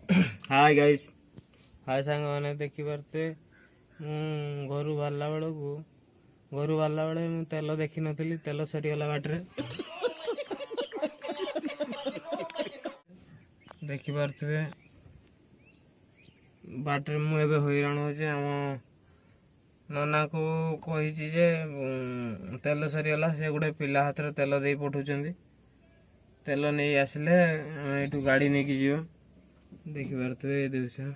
Hi guys, हाय सांग मैंने देखी पारे घर बाहरला बेले मु तेल देखी नी तेल सरीगला बाटे देखी पारे बाटे मु हैरान हो नना को कही तेल सरीगला से गोटे पिला हाथ में तेल दे पठाउछंती तेल नहीं आसिले यू गाड़ी नहीं की जीव देखी पारे दृश्य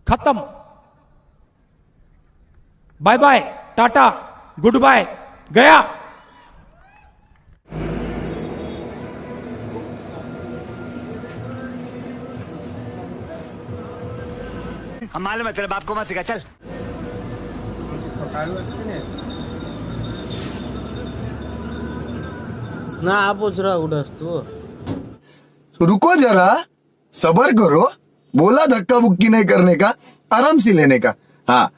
खत्म। Bye bye, tata, good bye, गया। हम मालूम है तेरे बाप को मत सिखा, चल। ना आप पूछ रहा उड़स तू रुको जरा, सबर करो। बोला धक्का बुक्की नहीं करने का, आराम से लेने का। हाँ,